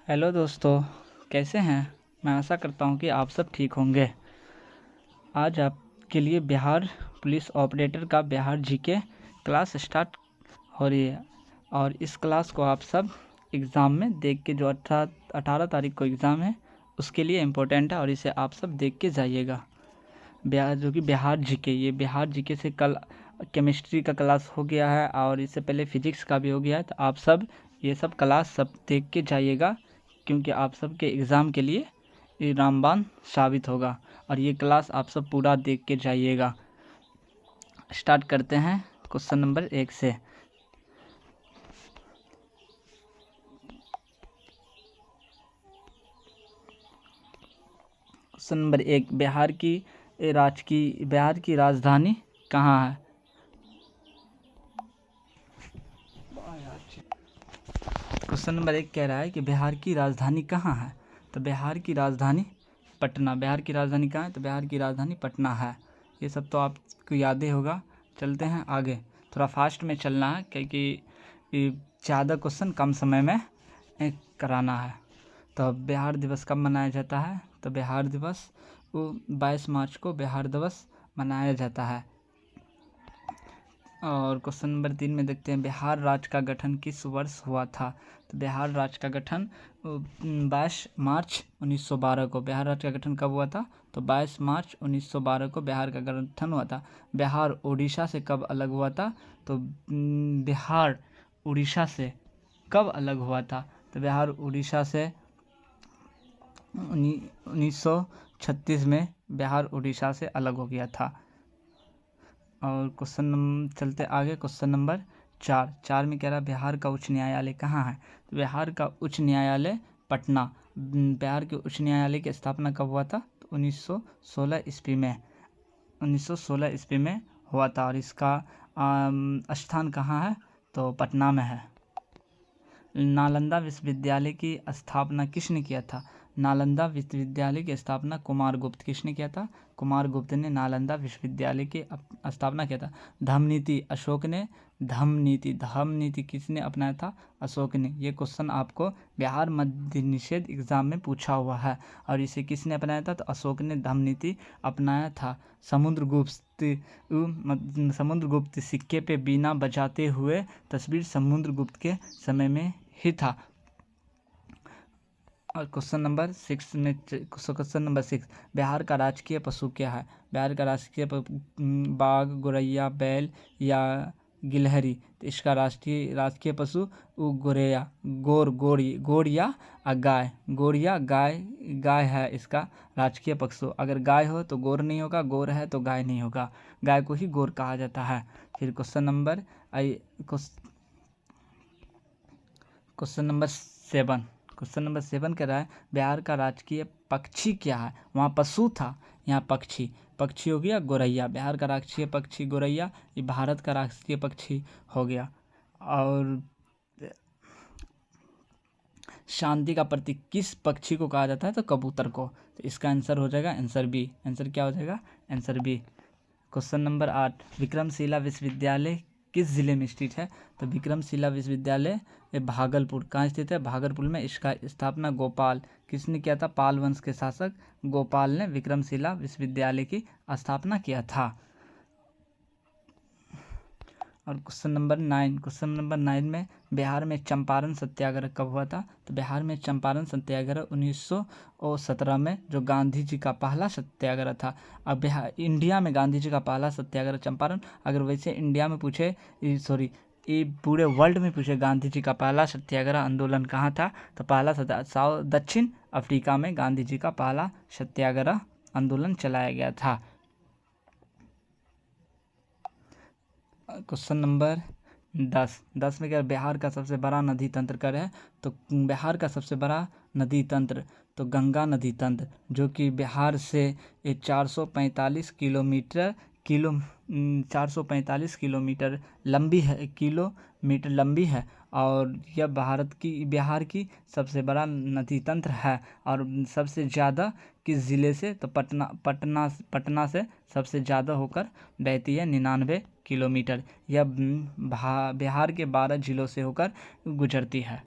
Hello दोस्तों, कैसे हैं। मैं आशा करता हूं कि आप सब ठीक होंगे। आज आपके लिए बिहार पुलिस ऑपरेटर का बिहार जीके क्लास स्टार्ट हो रही है और इस क्लास को आप सब एग्ज़ाम में देख के, जो 18 तारीख को एग्ज़ाम है उसके लिए इम्पोर्टेंट है और इसे आप सब देख के जाइएगा। जो कि बिहार जीके, ये बिहार जीके से कल केमिस्ट्री का क्लास हो गया है और इससे पहले फिजिक्स का भी हो गया है। तो आप सब ये सब क्लास सब देख के जाइएगा, क्योंकि आप सब के एग्ज़ाम के लिए ये रामबाण साबित होगा। और ये क्लास आप सब पूरा देख के जाइएगा। स्टार्ट करते हैं क्वेश्चन नंबर 1 से। क्वेश्चन नंबर 1, बिहार की राजधानी कहाँ है। क्वेश्चन नंबर 1 कह रहा है कि बिहार की राजधानी कहाँ है। तो बिहार की राजधानी पटना। बिहार की राजधानी कहाँ है, तो बिहार की राजधानी पटना है। ये सब तो आपको याद ही होगा। चलते हैं आगे, थोड़ा फास्ट में चलना है क्योंकि ज़्यादा क्वेश्चन कम समय में कराना है। तो बिहार दिवस कब मनाया जाता है, तो बिहार दिवस 22 मार्च को बिहार दिवस मनाया जाता है। और क्वेश्चन नंबर 3 में देखते हैं, बिहार राज्य का गठन किस वर्ष हुआ था। तो बिहार राज्य का गठन 22 मार्च 1912 को। बिहार राज्य का गठन कब हुआ था, तो 22 मार्च 1912 को बिहार का गठन हुआ था। बिहार उड़ीसा से कब अलग हुआ था, तो बिहार उड़ीसा से कब अलग हुआ था, तो बिहार उड़ीसा से 1936 में बिहार उड़ीसा से अलग हो गया था। और चलते आगे, क्वेश्चन नंबर 4 में कह रहा है बिहार का उच्च न्यायालय कहाँ है। तो बिहार का उच्च न्यायालय पटना। बिहार के उच्च न्यायालय की स्थापना कब हुआ था, तो 1916 ईस्वी में 1916 ईस्वी में हुआ था। और इसका स्थान कहाँ है, तो पटना में है। नालंदा विश्वविद्यालय की स्थापना किसने किया था। नालंदा विश्वविद्यालय की स्थापना कुमारगुप्त किसने किया था, कुमारगुप्त ने नालंदा विश्वविद्यालय की स्थापना किया था। धम्मनीति अशोक ने, धम्मनीति किसने अपनाया था, अशोक ने। ये क्वेश्चन आपको बिहार मद्य निषेध एग्जाम में पूछा हुआ है। और इसे किसने अपनाया था, तो अशोक ने धम्मनीति अपनाया था। समुद्रगुप्त सिक्के पे बीना बजाते हुए तस्वीर समुद्रगुप्त के समय में ही था। और क्वेश्चन नंबर 6, बिहार का राजकीय पशु क्या है। बिहार का राजकीय बाघ, गोरैया, बैल या गिलहरी। तो इसका राजकीय पशु गोरैया, गोर या गाय। गोर या गाय है इसका राजकीय पशु। अगर गाय हो तो गोर नहीं होगा, गोर है तो गाय नहीं होगा, गाय को ही गोर कहा जाता है। फिर क्वेश्चन नंबर 7 कह रहा है बिहार का राजकीय पक्षी क्या है। वहाँ पशु था, यहाँ पक्षी हो गया गोरैया। बिहार का राष्ट्रीय पक्षी गोरैया, ये भारत का राष्ट्रीय पक्षी हो गया। और शांति का प्रतीक किस पक्षी को कहा जाता है, तो कबूतर को। तो इसका आंसर हो जाएगा आंसर बी। आंसर क्या हो जाएगा, answer B. Question number 8, Vikramshila विश्वविद्यालय किस जिले में स्थित है। तो विक्रमशिला विश्वविद्यालय भागलपुर। कहाँ स्थित है, भागलपुर में। इसका स्थापना किसने किया था, पाल वंश के शासक गोपाल ने विक्रमशिला विश्वविद्यालय की स्थापना किया था। और क्वेश्चन नंबर 9 में बिहार में चंपारण सत्याग्रह कब हुआ था। तो बिहार में चंपारण सत्याग्रह 1917 में, जो गांधी जी का पहला सत्याग्रह था। अब इंडिया में गांधी जी का पहला सत्याग्रह चंपारण। अगर वैसे इंडिया में पूछे, ये पूरे वर्ल्ड में पूछे गांधी जी का पहला सत्याग्रह आंदोलन कहाँ था, तो पहला दक्षिण अफ्रीका में गांधी जी का पहला सत्याग्रह आंदोलन चलाया गया था। क्वेश्चन नंबर 10 में क्या, बिहार का सबसे बड़ा नदी तंत्र क्या है। तो बिहार का सबसे बड़ा नदी तंत्र तो गंगा नदी तंत्र, जो कि बिहार से 445 किलोमीटर लंबी है। और यह बिहार की सबसे बड़ा नदी तंत्र है। और सबसे ज़्यादा किस ज़िले से, तो पटना से सबसे ज़्यादा होकर बहती है, 99 किलोमीटर। यह बिहार के 12 जिलों से होकर गुजरती है।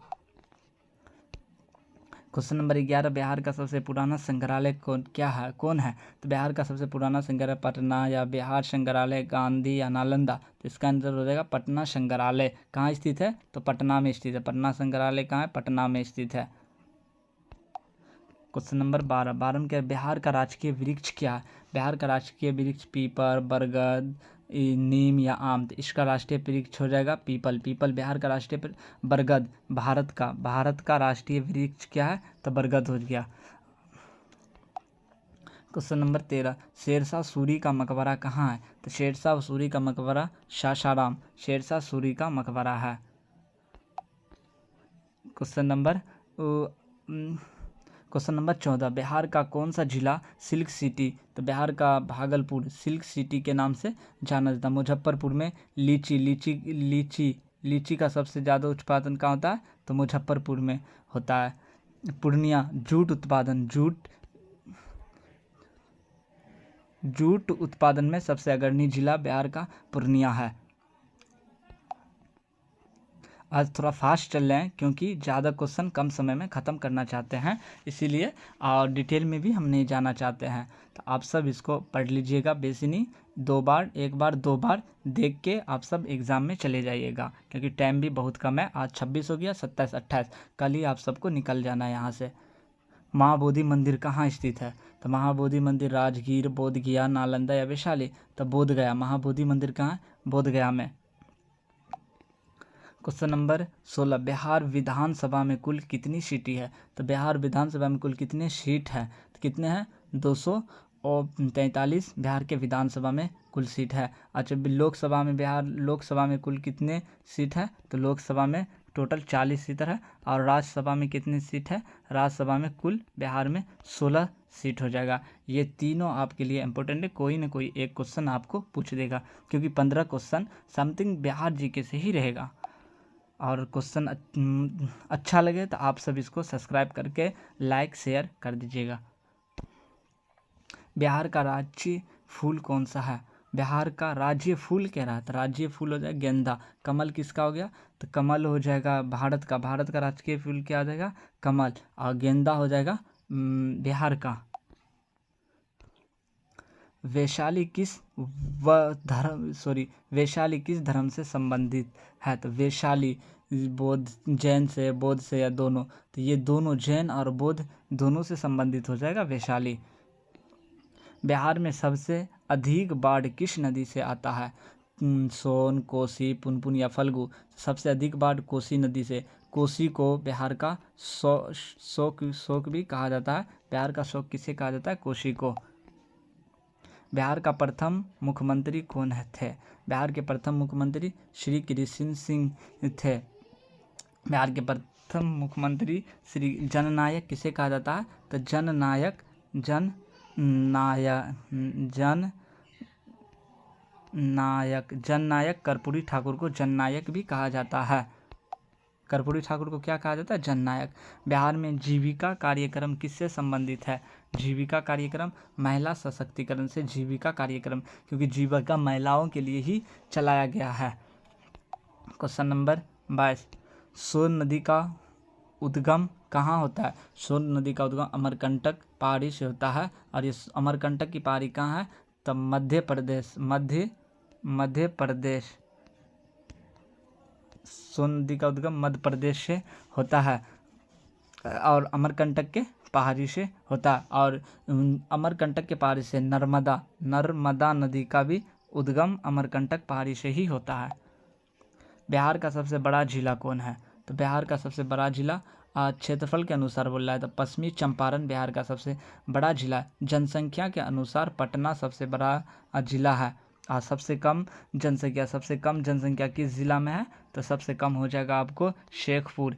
क्वेश्चन नंबर 11, बिहार का सबसे पुराना संग्रहालय कौन है? तो बिहार का सबसे पुराना संग्रहालय पटना या बिहार संग्रहालय, गांधी या नालंदा? तो इसका आंसर हो जाएगा पटना संग्रहालय। कहाँ स्थित है? तो पटना में स्थित है। पटना संग्रहालय कहाँ है? पटना में स्थित है। क्वेश्चन नंबर 12 में क्या है? बिहार का राजकीय वृक्ष क्या है? बिहार का राजकीय वृक्ष पीपल, बरगद, नीम या आम? तो इसका राष्ट्रीय वृक्ष हो जाएगा पीपल। पीपल बिहार का राष्ट्रीय बरगद भारत का राष्ट्रीय वृक्ष क्या है? तो बरगद हो गया। क्वेश्चन नंबर 13, शेरशाह सूरी का मकबरा कहाँ है? तो शेरशाह सूरी का मकबरा सासाराम, शेरशाह सूरी का मकबरा है। क्वेश्चन नंबर 14, बिहार का कौन सा जिला सिल्क सिटी? तो बिहार का भागलपुर सिल्क सिटी के नाम से जाना जाता है। मुजफ्फरपुर में लीची का सबसे ज़्यादा उत्पादन कहाँ होता है? तो मुजफ्फरपुर में होता है। पूर्णिया जूट उत्पादन में सबसे अग्रणी जिला बिहार का पूर्णिया है। आज थोड़ा फास्ट चल रहे हैं क्योंकि ज़्यादा क्वेश्चन कम समय में ख़त्म करना चाहते हैं, इसीलिए, और डिटेल में भी हम नहीं जाना चाहते हैं। तो आप सब इसको पढ़ लीजिएगा, बेसी नहीं, 2 बार 1 बार 2 बार देख के आप सब एग्ज़ाम में चले जाइएगा, क्योंकि टाइम भी बहुत कम है। आज 26 हो गया, 27 28, कल ही आप सबको निकल जाना है यहाँ से। महाबोधि मंदिर कहाँ स्थित है? तो महाबोधि मंदिर राजगीर, बोधगया, नालंदा या वैशाली? तो बोधगया। महाबोधि मंदिर कहाँ है? बोधगया में। क्वेश्चन नंबर 16, बिहार विधानसभा में कुल कितनी सीटें है? तो बिहार विधानसभा में कुल कितने सीट है? तो कितने हैं? 243 बिहार के विधानसभा में कुल सीट है। अच्छा, लोकसभा में कुल कितने सीट है? तो लोकसभा में टोटल 40 सीट है। और राज्यसभा में कितनी सीट है? राज्यसभा में कुल बिहार में 16 सीट हो जाएगा। ये तीनों आपके लिए इंपॉर्टेंट है, कोई ना कोई एक क्वेश्चन आपको पूछ देगा, क्योंकि 15 क्वेश्चन समथिंग बिहार जीके से ही रहेगा। और क्वेश्चन अच्छा लगे तो आप सब इसको सब्सक्राइब करके लाइक शेयर कर दीजिएगा। बिहार का राज्य फूल कौन सा है? बिहार का राज्य फूल क्या रहा? तो राज्य फूल हो जाएगा गेंदा। कमल किसका हो गया? तो कमल हो जाएगा भारत का राजकीय फूल क्या हो जाएगा? कमल। और गेंदा हो जाएगा बिहार का। वैशाली किस धर्म से संबंधित है? तो वैशाली जैन से, बौद्ध से, या दोनों? तो ये दोनों, जैन और बौद्ध दोनों से संबंधित हो जाएगा वैशाली। बिहार में सबसे अधिक बाढ़ किस नदी से आता है? सोन, कोसी, पुनपुन या फल्गु? सबसे अधिक बाढ़ कोसी नदी से। कोसी को बिहार का शोक भी कहा जाता है। बिहार का शोक किसे कहा जाता है? कोसी को। बिहार का प्रथम मुख्यमंत्री कौन थे? बिहार के प्रथम मुख्यमंत्री श्री कृष्ण सिंह थे। बिहार के प्रथम मुख्यमंत्री श्री जननायक किसे कहा जाता है? तो जननायक कर्पूरी ठाकुर को जननायक भी कहा जाता है। कर्पूरी ठाकुर को क्या कहा जाता है? जननायक। बिहार में जीविका कार्यक्रम किससे संबंधित है? जीविका कार्यक्रम महिला सशक्तिकरण से जीविका कार्यक्रम, क्योंकि जीविका महिलाओं के लिए ही चलाया गया है। क्वेश्चन नंबर 22, सोन नदी का उद्गम कहाँ होता है? सोन नदी का उद्गम अमरकंटक पहाड़ी से होता है। और ये अमरकंटक की पहाड़ी कहाँ है? तो मध्य प्रदेश। सोन नदी का उद्गम मध्य प्रदेश से होता है और अमरकंटक के पहाड़ी से होता है। और अमरकंटक के पहाड़ी से नर्मदा नदी का भी उद्गम अमरकंटक पहाड़ी से ही होता है। बिहार का सबसे बड़ा जिला कौन है? तो बिहार का सबसे बड़ा जिला क्षेत्रफल के अनुसार बोल रहा है तो पश्चिमी चंपारण बिहार का सबसे बड़ा जिला है। जनसंख्या के अनुसार पटना सबसे बड़ा जिला है। और सबसे कम जनसंख्या किस जिला में है? तो सबसे कम हो जाएगा आपको शेखपुर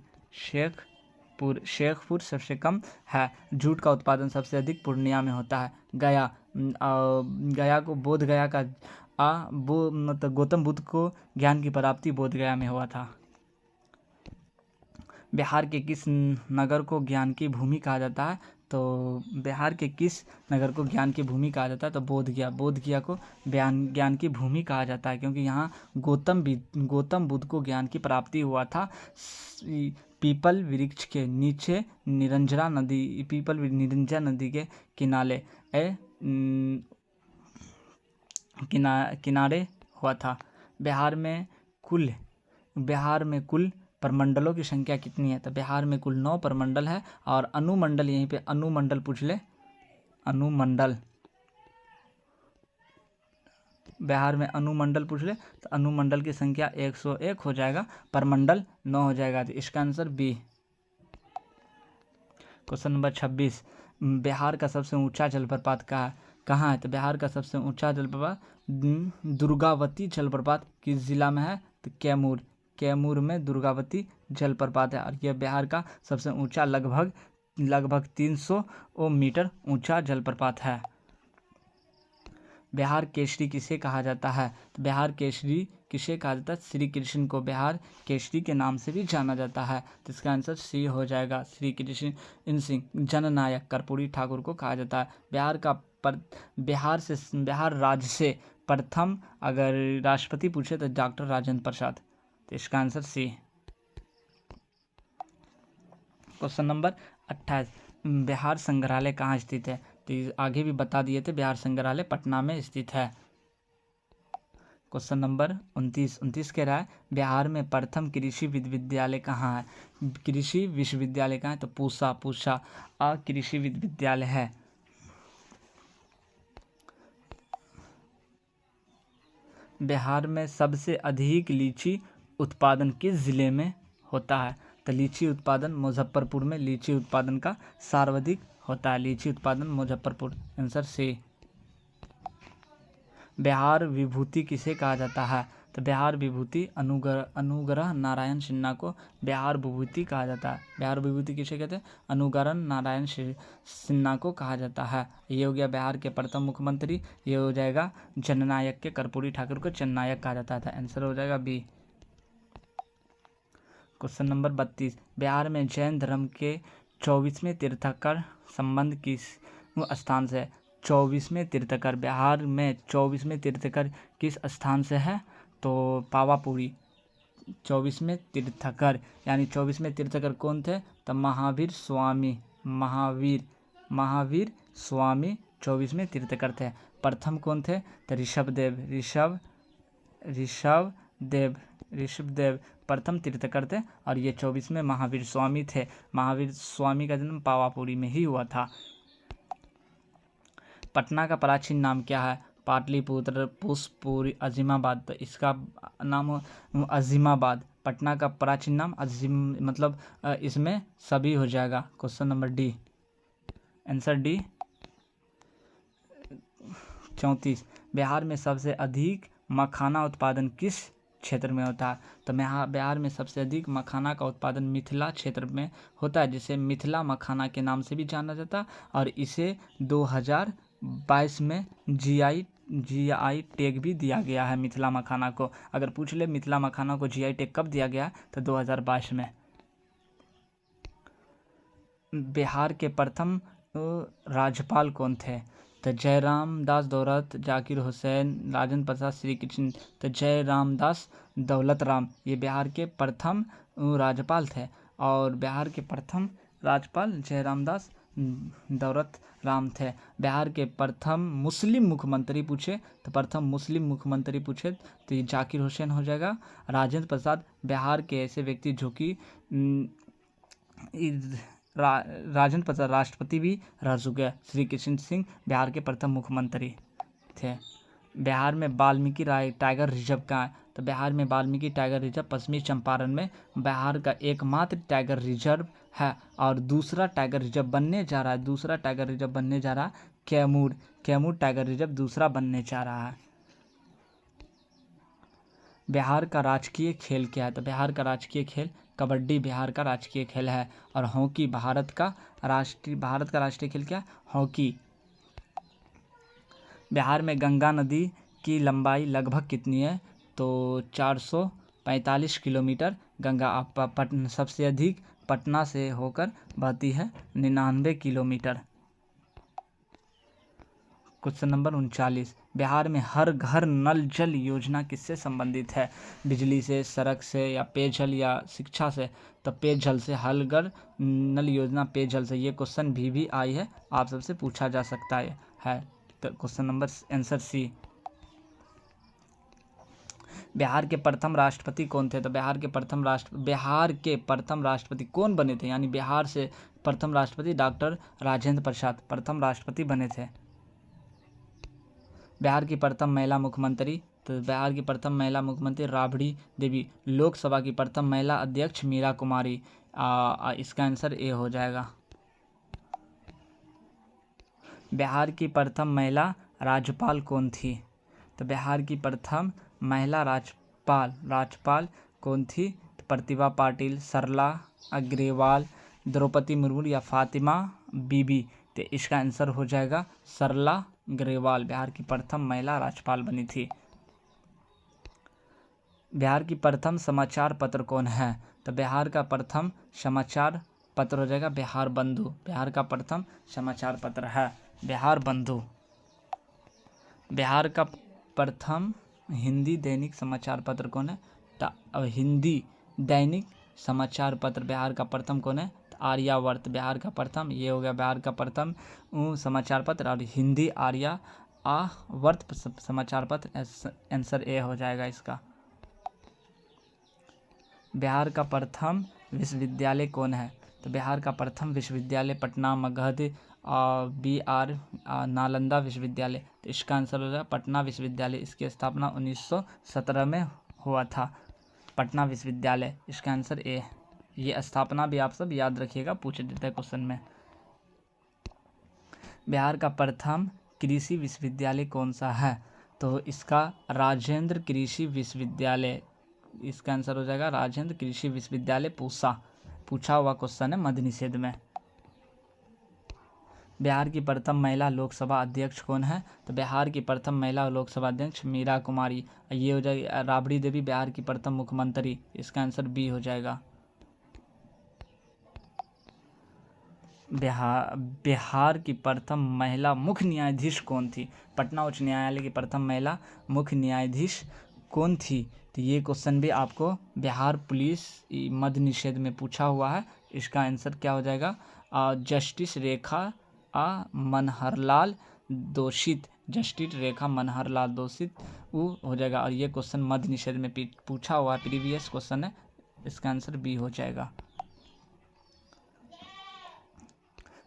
सबसे कम है। जूट का उत्पादन सबसे अधिक पूर्णिया में होता है। गया को बोध गया का मतलब गौतम बुद्ध को ज्ञान की प्राप्ति बोध गया में हुआ था। बिहार के किस नगर को ज्ञान की भूमि कहा जाता है? तो बिहार के किस नगर को ज्ञान की भूमि कहा जाता है? तो बोधगया को ज्ञान की भूमि कहा जाता है, क्योंकि यहाँ गौतम बुद्ध को ज्ञान की प्राप्ति हुआ था। पीपल वृक्ष के नीचे निरंजन नदी के किनारे किनारे हुआ था। बिहार में कुल प्रमंडलों की संख्या कितनी है? तो बिहार में कुल 9 प्रमंडल है। और अनुमंडल, यहीं पे अनुमंडल पूछ ले, अनुमंडल, बिहार में अनुमंडल पूछ ले तो अनुमंडल की संख्या 101 हो जाएगा, प्रमंडल 9 हो जाएगा। तो इसका answer B. Question number 26, Bihar का सबसे ऊंचा जलप्रपात कहाँ है? तो बिहार का सबसे ऊंचा जलप्रपात दुर्गावती जलप्रपात किस जिला में है? तो कैमूर में दुर्गावती जलप्रपात है। और यह बिहार का सबसे ऊंचा लगभग 300 मीटर ऊंचा जलप्रपात है। बिहार केसरी किसे कहा जाता है? तो बिहार केसरी किसे कहा जाता है? श्री कृष्ण को बिहार केसरी के नाम से भी जाना जाता है। तो इसका आंसर सी हो जाएगा, श्री कृष्ण सिंह। जननायक कर्पूरी ठाकुर को कहा जाता है। बिहार राज्य से प्रथम अगर राष्ट्रपति पूछे तो डॉक्टर राजेंद्र प्रसाद। तो इसका answer C. Question number 28, Bihar संग्रहालय कहाँ स्थित है? तो आगे भी बता दिए थे, बिहार संग्रहालय पटना में स्थित है। क्वेश्चन नंबर 29 कह रहा है बिहार में प्रथम कृषि विश्वविद्यालय कहाँ है? कृषि विश्वविद्यालय कहाँ है? तो पूसा कृषि विश्वविद्यालय है। बिहार में सबसे अधिक लीची उत्पादन किस जिले में होता है? तो लीची उत्पादन मुजफ्फरपुर में लीची उत्पादन का सर्वाधिक होता है। लीची उत्पादन मुजफ्फरपुर, आंसर सी। बिहार विभूति किसे कहा जाता है? तो बिहार विभूति अनुग्रह नारायण सिन्हा को बिहार विभूति कहा जाता है। बिहार विभूति किसे कहते हैं? अनुग्रह नारायण सिन्हा को कहा जाता है। ये हो गया बिहार के प्रथम मुख्यमंत्री। ये हो जाएगा जननायक के कर्पूरी ठाकुर को जननायक कहा जाता था। आंसर हो जाएगा बी। क्वेश्चन नंबर 32, बिहार में जैन धर्म के 24वें तीर्थंकर संबंध किस स्थान से है? 24वें तीर्थंकर, बिहार में 24वें तीर्थंकर किस स्थान से है? तो पावापुरी। 24वें तीर्थंकर यानी 24वें तीर्थंकर कौन थे? तो महावीर स्वामी 24वें तीर्थंकर थे। प्रथम कौन थे? तो ऋषभदेव प्रथम तीर्थंकर थे। और ये 24वें महावीर स्वामी थे। महावीर स्वामी का जन्म पावापुरी में ही हुआ था। पटना का प्राचीन नाम क्या है? पाटलिपुत्र, पुष्पपुरी, अजीमाबाद। तो इसका नाम अजीमाबाद। पटना का प्राचीन नाम मतलब इसमें सभी हो जाएगा। Question number D, answer D. 34, Bihar में सबसे अधिक मखाना उत्पादन किस क्षेत्र में होता है? तो बिहार में सबसे अधिक मखाना का उत्पादन मिथिला क्षेत्र में होता है, जिसे मिथिला मखाना के नाम से भी जाना जाता है। और इसे 2022 में जीआई टैग भी दिया गया है मिथिला मखाना को। अगर पूछ ले मिथिला मखाना को जीआई टैग कब दिया गया? तो 2022 में। बिहार के प्रथम राज्यपाल कौन थे? तो जयराम दास दौलत, जाकिर हुसैन, राजेंद्र प्रसाद, श्री कृष्ण। तो जयराम दास दौलत राम ये बिहार के प्रथम राज्यपाल थे। और बिहार के प्रथम राज्यपाल जयराम दास दौलत राम थे। बिहार के प्रथम मुस्लिम मुख्यमंत्री पूछे तो ये जाकिर हुसैन हो जाएगा। राजेंद्र प्रसाद बिहार के ऐसे व्यक्ति जो कि राजेंद्र प्रसाद राष्ट्रपति भी रह चुके हैं। श्री कृष्ण सिंह बिहार के प्रथम मुख्यमंत्री थे। बिहार में वाल्मीकि टाइगर रिजर्व कहाँ है? तो बिहार में वाल्मीकि टाइगर रिजर्व पश्चिमी चंपारण में बिहार का एकमात्र टाइगर रिजर्व है। और दूसरा टाइगर रिजर्व बनने जा रहा है कैमूर टाइगर रिजर्व दूसरा बनने जा रहा है। बिहार का राजकीय खेल क्या है? तो बिहार का राजकीय खेल कबड्डी बिहार का राजकीय खेल है। और हॉकी भारत का राष्ट्रीय खेल क्या है? हॉकी। बिहार में गंगा नदी की लंबाई लगभग कितनी है? तो 445 किलोमीटर गंगा सबसे अधिक पटना से होकर बहती है 99 किलोमीटर। क्वेश्चन नंबर 39, बिहार में हर घर नल जल योजना किससे संबंधित है? बिजली से, सड़क से, या पेयजल या शिक्षा से? तो पेयजल से, हर घर नल योजना पेयजल से। ये क्वेश्चन भी आई है, आप सबसे पूछा जा सकता है। तो question number answer C. Bihar के प्रथम राष्ट्रपति कौन थे? तो बिहार के प्रथम राष्ट्रपति कौन बने थे? यानी बिहार से प्रथम राष्ट्रपति डॉक्टर राजेंद्र प्रसाद प्रथम राष्ट्रपति बने थे। बिहार की प्रथम महिला मुख्यमंत्री? तो बिहार की प्रथम महिला मुख्यमंत्री राबड़ी देवी। लोकसभा की प्रथम महिला अध्यक्ष मीरा कुमारी। इसका आंसर ए हो जाएगा। बिहार की प्रथम महिला राज्यपाल कौन थी? तो बिहार की प्रथम महिला राज्यपाल कौन थी? तो प्रतिभा पाटिल, सरला अग्रवाल, द्रौपदी मुर्मू या फातिमा बीबी। तो इसका आंसर हो जाएगा सरला अग्रवाल, बिहार की प्रथम महिला राज्यपाल बनी थी। बिहार की प्रथम समाचार पत्र कौन है? तो बिहार का प्रथम समाचार पत्र हो जाएगा बिहार बंधु। बिहार का प्रथम समाचार पत्र है बिहार बंधु। बिहार का प्रथम हिंदी दैनिक समाचार पत्र कौन है? तो हिंदी दैनिक समाचार पत्र बिहार का प्रथम कौन है? तो आर्यावर्त। बिहार का प्रथम, ये हो गया बिहार का प्रथम समाचार पत्र, और हिंदी आर्यावर्त समाचार पत्र। आंसर ए हो जाएगा इसका। बिहार का प्रथम विश्वविद्यालय कौन है? तो बिहार का प्रथम विश्वविद्यालय पटना, मगध, BR नालंदा विश्वविद्यालय। तो इसका आंसर हो जाएगा पटना विश्वविद्यालय। इसकी स्थापना 1917 में हुआ था, पटना विश्वविद्यालय। इसका आंसर ए। ये स्थापना भी आप सब याद रखिएगा, पूछ देते हैं क्वेश्चन में। बिहार का प्रथम कृषि विश्वविद्यालय कौन सा है? तो इसका राजेंद्र कृषि विश्वविद्यालय। इसका आंसर हो जाएगा राजेंद्र कृषि विश्वविद्यालय पूछा हुआ क्वेश्चन है मद्य निषेध में। बिहार की प्रथम महिला लोकसभा अध्यक्ष कौन है? तो बिहार की प्रथम महिला लोकसभा अध्यक्ष मीरा कुमारी। ये हो जाएगी राबड़ी देवी, बिहार की प्रथम मुख्यमंत्री। इसका आंसर बी हो जाएगा। बिहार की प्रथम महिला मुख्य न्यायाधीश कौन थी? पटना उच्च न्यायालय की प्रथम महिला मुख्य न्यायाधीश कौन थी? तो ये क्वेश्चन भी आपको बिहार पुलिस मद्य निषेध में पूछा हुआ है। इसका आंसर क्या हो जाएगा? जस्टिस रेखा मनहरलाल दोषित। जस्टिस रेखा मनहरलाल दोषित वो हो जाएगा। और ये क्वेश्चन मद्य निषेध में पूछा हुआ है, प्रीवियस क्वेश्चन है। इसका आंसर बी हो जाएगा।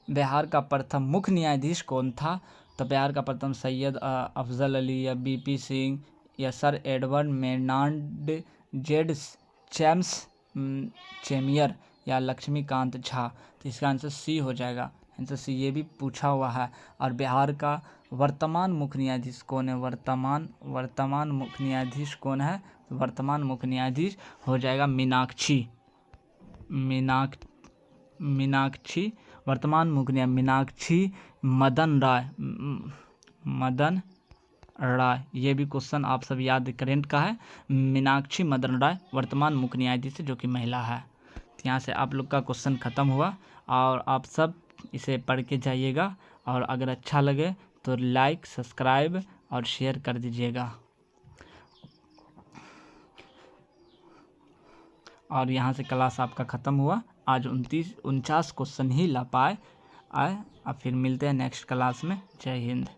बिहार का प्रथम मुख्य न्यायाधीश कौन था? तो बिहार का प्रथम सैयद अफजल अली, या BP सिंह, या सर एडवर्ड मेनार्ड, जेम्स चेमियर, या लक्ष्मीकांत झा। तो इसका आंसर सी हो जाएगा। आंसर सी, ये भी पूछा हुआ है। और बिहार का वर्तमान मुख्य न्यायाधीश कौन है? वर्तमान मुख्य न्यायाधीश कौन है? वर्तमान मुख्य न्यायाधीश हो जाएगा मीनाक्षी। वर्तमान मुख्य न्यायाधीश मीनाक्षी मदन राय। ये भी क्वेश्चन आप सब याद, करेंट का है। मीनाक्षी मदन राय वर्तमान मुख्य न्यायाधीश जो कि महिला है। तो यहाँ से आप लोग का क्वेश्चन ख़त्म हुआ, और आप सब इसे पढ़ के जाइएगा, और अगर अच्छा लगे तो लाइक, सब्सक्राइब और शेयर कर दीजिएगा। और यहाँ से क्लास आपका ख़त्म हुआ। आज 49 क्वेश्चन ही ला पाए। अब फिर मिलते हैं नेक्स्ट क्लास में। जय हिंद।